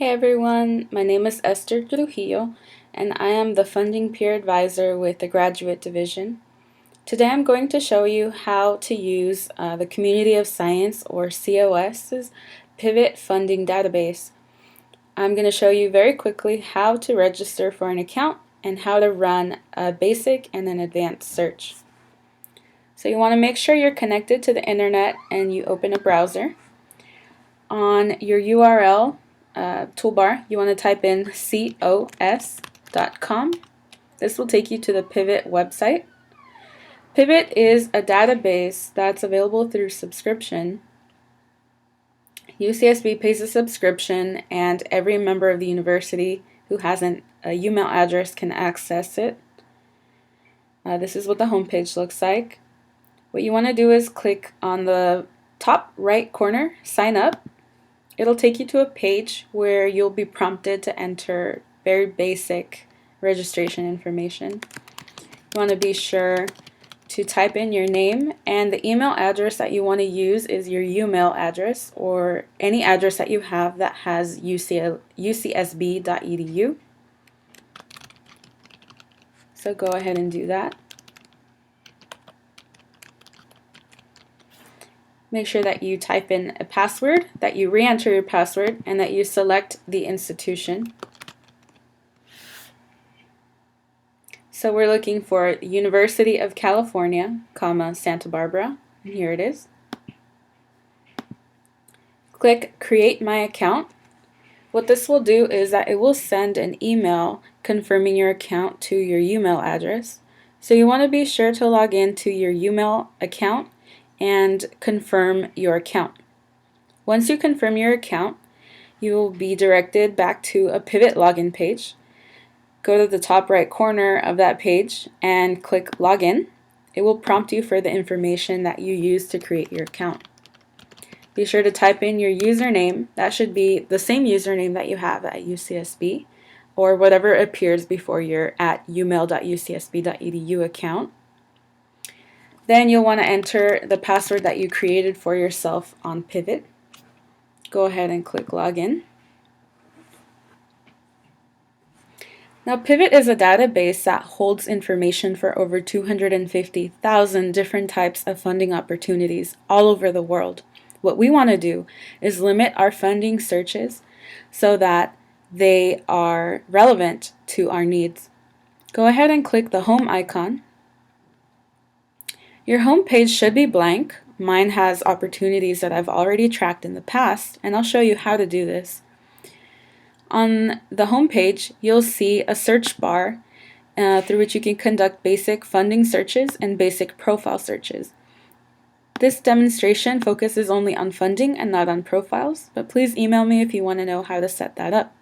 Hey everyone, my name is Ester Trujillo, and I am the Funding Peer Advisor with the Graduate Division. Today I'm going to show you how to use the Community of Science, or COS's, Pivot Funding Database. I'm going to show you very quickly how to register for an account and how to run a basic and an advanced search. So you want to make sure you're connected to the internet and you open a browser. On your URL toolbar, you want to type in COS.com. This will take you to the Pivot website. Pivot is a database that's available through subscription. UCSB pays a subscription, and every member of the university who has a email address can access it. This is what the homepage looks like. What you want to do is click on the top right corner, Sign Up. It'll take you to a page where you'll be prompted to enter very basic registration information. You want to be sure to type in your name, and the email address that you want to use is your UMail address or any address that you have that has ucsb.edu. So go ahead and do that. Make sure that you type in a password, that you re-enter your password, and that you select the institution. So we're looking for University of California, Santa Barbara, and here it is. Click Create My Account. What this will do is that it will send an email confirming your account to your UMail address. So you want to be sure to log in to your UMail account and confirm your account. Once you confirm your account, you will be directed back to a Pivot login page. Go to the top right corner of that page and click Login. It will prompt you for the information that you used to create your account. Be sure to type in your username. That should be the same username that you have at UCSB, or whatever appears before your @umail.ucsb.edu account. Then you'll want to enter the password that you created for yourself on Pivot. Go ahead and click Login. Now, Pivot is a database that holds information for over 250,000 different types of funding opportunities all over the world. What we want to do is limit our funding searches so that they are relevant to our needs. Go ahead and click the home icon. Your home page should be blank. Mine has opportunities that I've already tracked in the past, and I'll show you how to do this. On the home page, you'll see a search bar through which you can conduct basic funding searches and basic profile searches. This demonstration focuses only on funding and not on profiles, but please email me if you want to know how to set that up.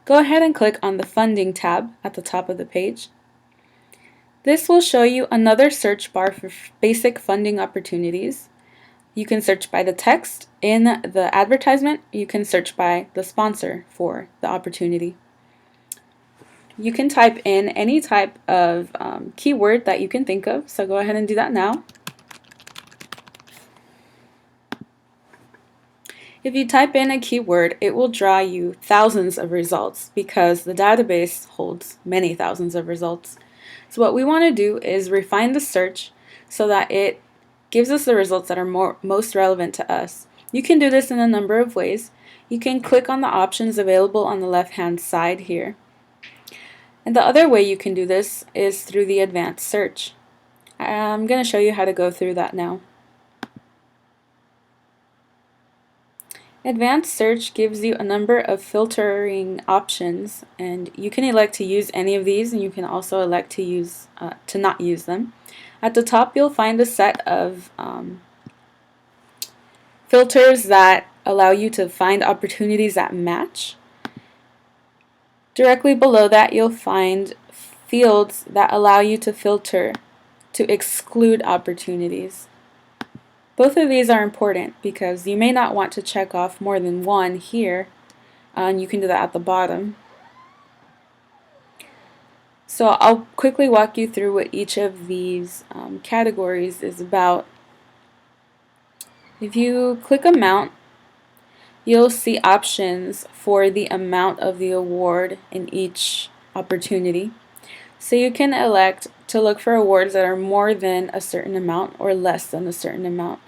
Go ahead and click on the Funding tab at the top of the page. This will show you another search bar for basic funding opportunities. You can search by the text in the advertisement. You can search by the sponsor for the opportunity. You can type in any type of keyword that you can think of, so go ahead and do that now. If you type in a keyword, it will draw you thousands of results because the database holds many thousands of results. So what we want to do is refine the search so that it gives us the results that are most relevant to us. You can do this in a number of ways. You can click on the options available on the left-hand side here. And the other way you can do this is through the advanced search. I'm going to show you how to go through that now. Advanced search gives you a number of filtering options, and you can elect to use any of these, and you can also elect to not use them. At the top, you'll find a set of filters that allow you to find opportunities that match. Directly below that, you'll find fields that allow you to filter to exclude opportunities. Both of these are important because you may not want to check off more than one here, and you can do that at the bottom. So I'll quickly walk you through what each of these categories is about. If you click Amount, you'll see options for the amount of the award in each opportunity. So you can elect to look for awards that are more than a certain amount or less than a certain amount.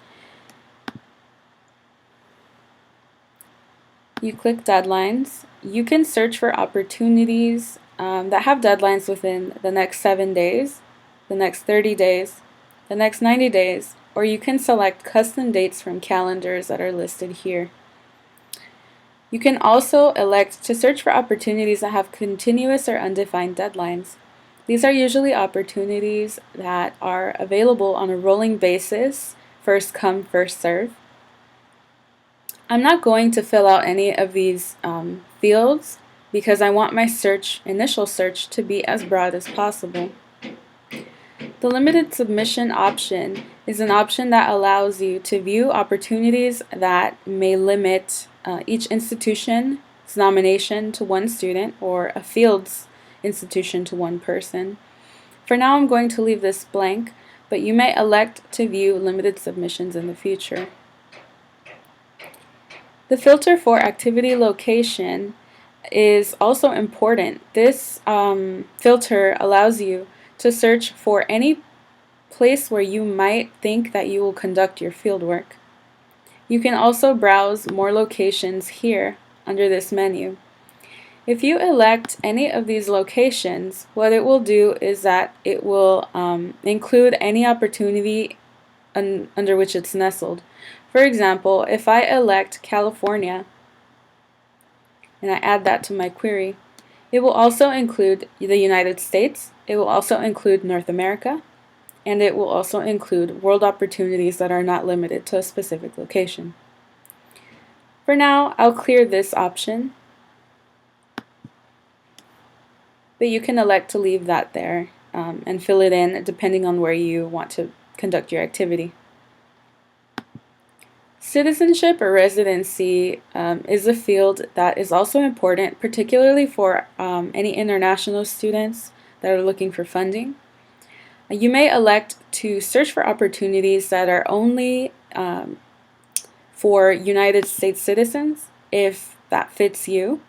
You click deadlines. You can search for opportunities that have deadlines within the next 7 days, the next 30 days, the next 90 days, or you can select custom dates from calendars that are listed here. You can also elect to search for opportunities that have continuous or undefined deadlines. These are usually opportunities that are available on a rolling basis, first come, first serve. I'm not going to fill out any of these fields because I want my initial search to be as broad as possible. The limited submission option is an option that allows you to view opportunities that may limit each institution's nomination to one student or a field's institution to one person. For now, I'm going to leave this blank, but you may elect to view limited submissions in the future. The filter for activity location is also important. This filter allows you to search for any place where you might think that you will conduct your fieldwork. You can also browse more locations here under this menu. If you elect any of these locations, what it will do is that it will include any opportunity under which it's nestled. For example, if I elect California and I add that to my query, it will also include the United States, it will also include North America, and it will also include world opportunities that are not limited to a specific location. For now, I'll clear this option, but you can elect to leave that there and fill it in depending on where you want to conduct your activity. Citizenship or residency is a field that is also important, particularly for any international students that are looking for funding. You may elect to search for opportunities that are only for United States citizens, if that fits you.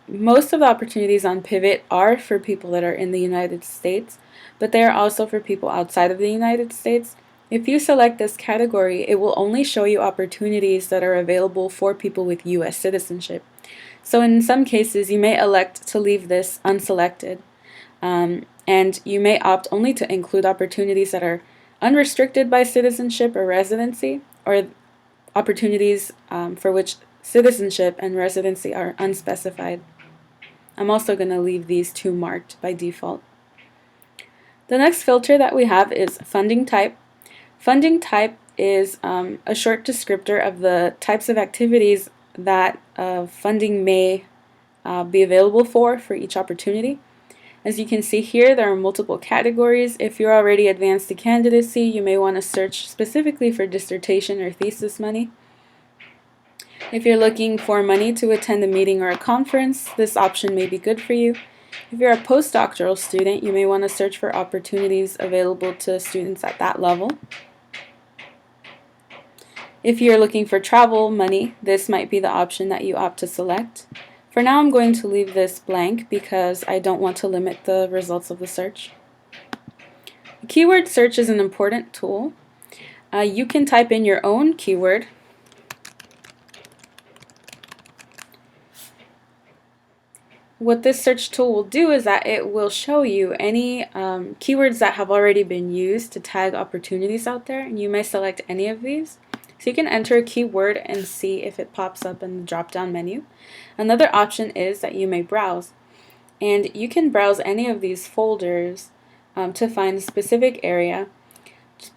Most of the opportunities on Pivot are for people that are in the United States, but they are also for people outside of the United States. If you select this category, it will only show you opportunities that are available for people with U.S. citizenship. So in some cases, you may elect to leave this unselected, and you may opt only to include opportunities that are unrestricted by citizenship or residency, or opportunities for which citizenship and residency are unspecified. I'm also going to leave these two marked by default. The next filter that we have is funding type. Funding type is a short descriptor of the types of activities that funding may be available for each opportunity. As you can see here, there are multiple categories. If you're already advanced to candidacy, you may want to search specifically for dissertation or thesis money. If you're looking for money to attend a meeting or a conference, this option may be good for you. If you're a postdoctoral student, you may want to search for opportunities available to students at that level. If you're looking for travel money, this might be the option that you opt to select. For now, I'm going to leave this blank because I don't want to limit the results of the search. Keyword search is an important tool. You can type in your own keyword. What this search tool will do is that it will show you any keywords that have already been used to tag opportunities out there, and you may select any of these. So you can enter a keyword and see if it pops up in the drop-down menu. Another option is that you may browse, and you can browse any of these folders to find a specific area.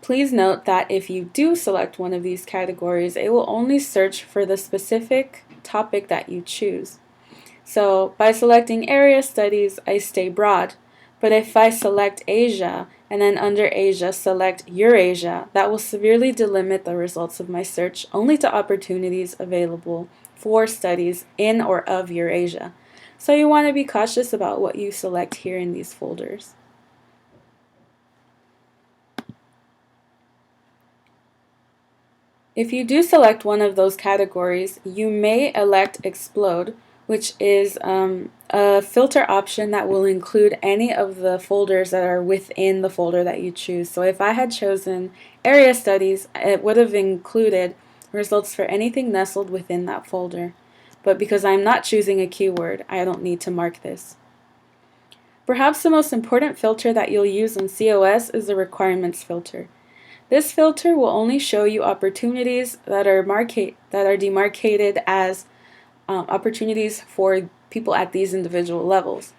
Please note that if you do select one of these categories, it will only search for the specific topic that you choose. So by selecting area studies, I stay broad, but if I select Asia and then under Asia select Eurasia, that will severely delimit the results of my search only to opportunities available for studies in or of Eurasia. So you want to be cautious about what you select here in these folders. If you do select one of those categories, you may elect Explode, which is a filter option that will include any of the folders that are within the folder that you choose. So if I had chosen Area Studies, it would have included results for anything nestled within that folder. But because I'm not choosing a keyword, I don't need to mark this. Perhaps the most important filter that you'll use in COS is the requirements filter. This filter will only show you opportunities that are demarcated as opportunities for people at these individual levels.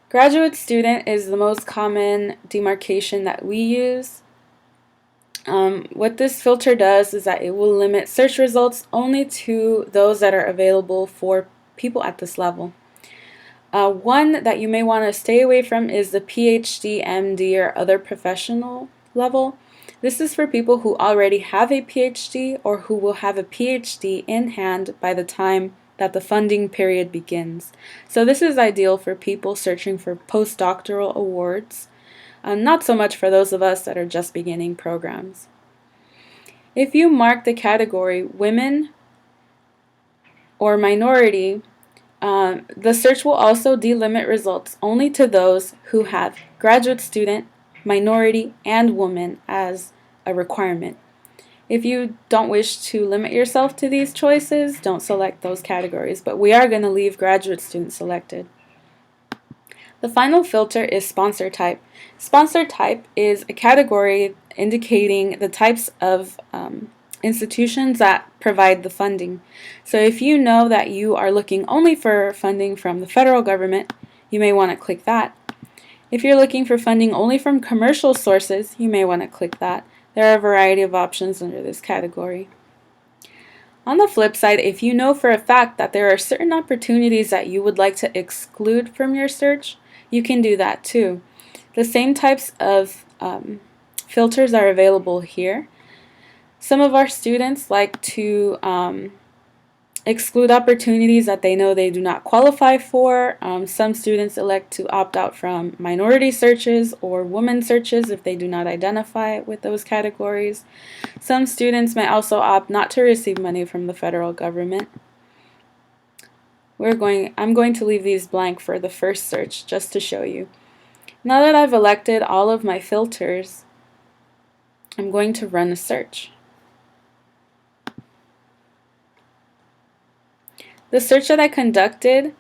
Graduate student is the most common demarcation that we use. What this filter does is that it will limit search results only to those that are available for people at this level. One that you may want to stay away from is the PhD, MD, or other professional level. This is for people who already have a PhD or who will have a PhD in hand by the time that the funding period begins. So this is ideal for people searching for postdoctoral awards, not so much for those of us that are just beginning programs. If you mark the category women or minority, the search will also delimit results only to those who have graduate student, minority, and woman as a requirement. If you don't wish to limit yourself to these choices, don't select those categories, but we are going to leave graduate students selected. The final filter is sponsor type. Sponsor type is a category indicating the types of institutions that provide the funding. So if you know that you are looking only for funding from the federal government, you may want to click that. If you're looking for funding only from commercial sources, you may want to click that. There are a variety of options under this category. On the flip side, if you know for a fact that there are certain opportunities that you would like to exclude from your search, you can do that too. The same types of filters are available here. Some of our students like to exclude opportunities that they know they do not qualify for. Some students elect to opt out from minority searches or women searches if they do not identify with those categories. Some students may also opt not to receive money from the federal government. I'm going to leave these blank for the first search just to show you. Now that I've elected all of my filters, I'm going to run a search. The search that I conducted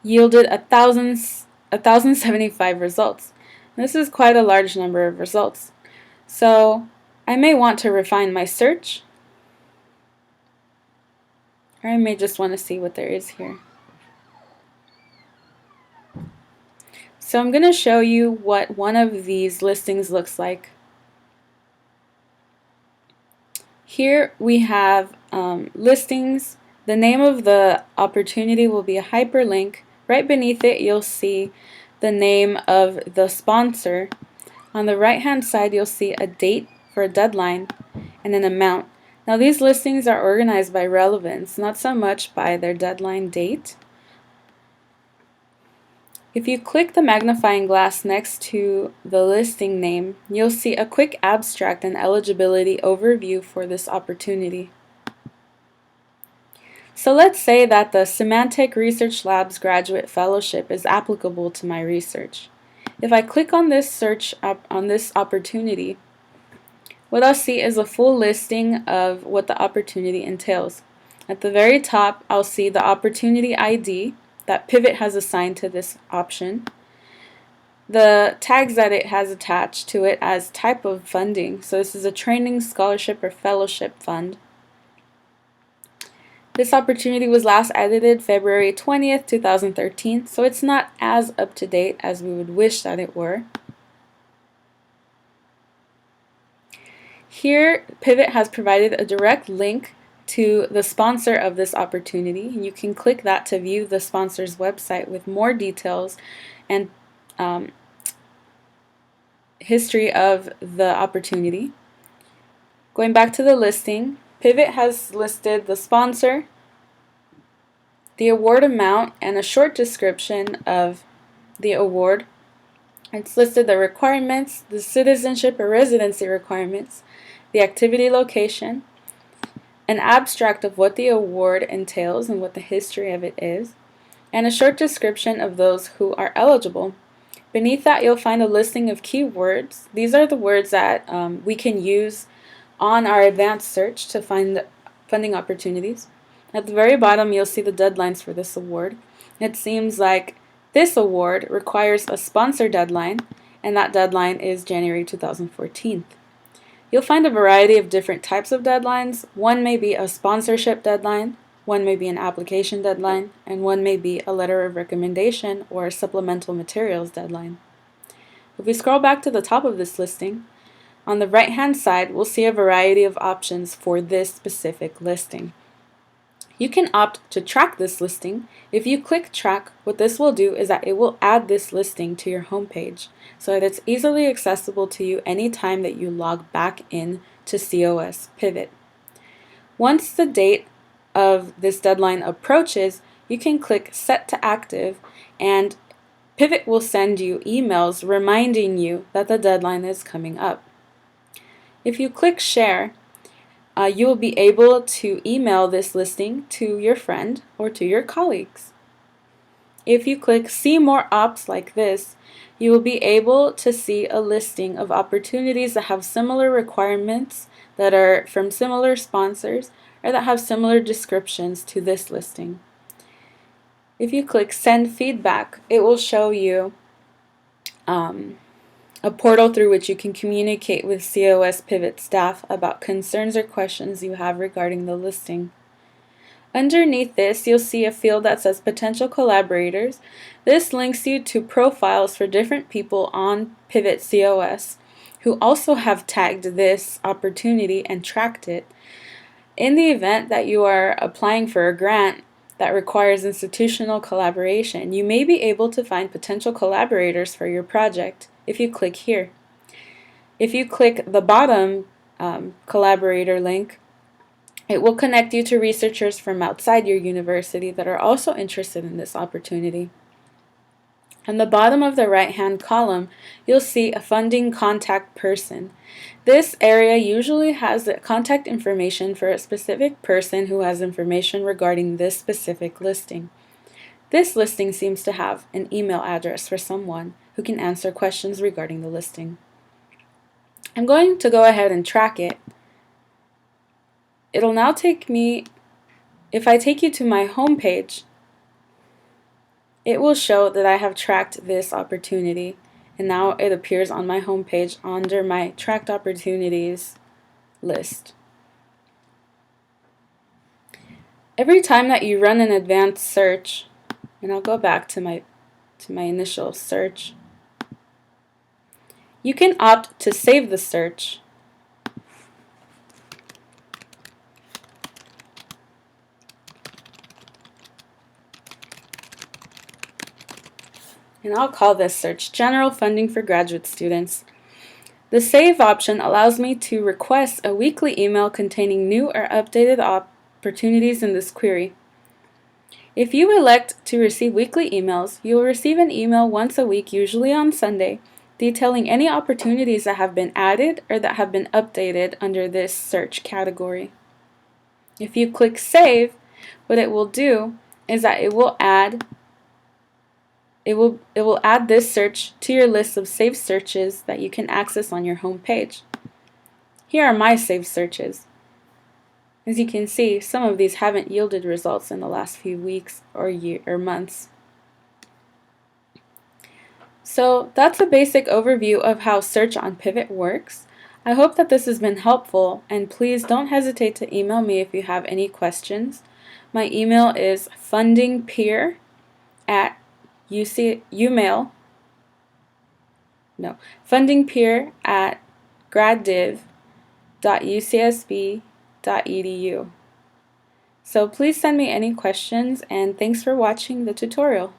yielded 1,075 results. This is quite a large number of results. So I may want to refine my search, or I may just want to see what there is here. So I'm going to show you what one of these listings looks like. Here we have listings. The name of the opportunity will be a hyperlink. Right beneath it, you'll see the name of the sponsor. On the right-hand side, you'll see a date for a deadline and an amount. Now, these listings are organized by relevance, not so much by their deadline date. If you click the magnifying glass next to the listing name, you'll see a quick abstract and eligibility overview for this opportunity. So let's say that the Semantic Research Labs Graduate Fellowship is applicable to my research. If I click on this search on this opportunity, what I'll see is a full listing of what the opportunity entails. At the very top, I'll see the opportunity ID that Pivot has assigned to this option, the tags that it has attached to it as type of funding. So this is a training, scholarship, or fellowship fund. This opportunity was last edited February 20th, 2013, so it's not as up to date as we would wish that it were. Here, Pivot has provided a direct link to the sponsor of this opportunity, and you can click that to view the sponsor's website with more details and history of the opportunity. Going back to the listing, Pivot has listed the sponsor, the award amount, and a short description of the award. It's listed the requirements, the citizenship or residency requirements, the activity location, an abstract of what the award entails and what the history of it is, and a short description of those who are eligible. Beneath that, you'll find a listing of keywords. These are the words that we can use on our advanced search to find funding opportunities. At the very bottom, you'll see the deadlines for this award. It seems like this award requires a sponsor deadline, and that deadline is January 2014. You'll find a variety of different types of deadlines. One may be a sponsorship deadline, one may be an application deadline, and one may be a letter of recommendation or a supplemental materials deadline. If we scroll back to the top of this listing, on the right-hand side, we'll see a variety of options for this specific listing. You can opt to track this listing. If you click track, what this will do is that it will add this listing to your homepage so that it's easily accessible to you anytime that you log back in to COS Pivot. Once the date of this deadline approaches, you can click Set to Active, and Pivot will send you emails reminding you that the deadline is coming up. If you click Share, you will be able to email this listing to your friend or to your colleagues. If you click See More Ops like this, you will be able to see a listing of opportunities that have similar requirements, that are from similar sponsors, or that have similar descriptions to this listing. If you click Send Feedback, it will show you a portal through which you can communicate with COS Pivot staff about concerns or questions you have regarding the listing. Underneath this, you'll see a field that says Potential Collaborators. This links you to profiles for different people on Pivot COS who also have tagged this opportunity and tracked it. In the event that you are applying for a grant that requires institutional collaboration, you may be able to find potential collaborators for your project if you click here. If you click the bottom collaborator link, it will connect you to researchers from outside your university that are also interested in this opportunity. On the bottom of the right-hand column, you'll see a funding contact person. This area usually has the contact information for a specific person who has information regarding this specific listing. This listing seems to have an email address for someone who can answer questions regarding the listing. I'm going to go ahead and track it. It'll now take me, if I take you to my home page, it will show that I have tracked this opportunity, and now it appears on my home page under my tracked opportunities list. Every time that you run an advanced search, and I'll go back to my initial search, you can opt to save the search. And I'll call this search General Funding for Graduate Students. The Save option allows me to request a weekly email containing new or updated opportunities in this query. If you elect to receive weekly emails, you will receive an email once a week, usually on Sunday, detailing any opportunities that have been added or that have been updated under this search category. If you click Save, what it will do is that it will add this search to your list of saved searches that you can access on your home page. Here are my saved searches. As you can see, some of these haven't yielded results in the last few weeks or months. So that's a basic overview of how search on Pivot works. I hope that this has been helpful, and please don't hesitate to email me if you have any questions. My email is fundingpeer at fundingpeer@graddiv.ucsb.edu. So please send me any questions, and thanks for watching the tutorial.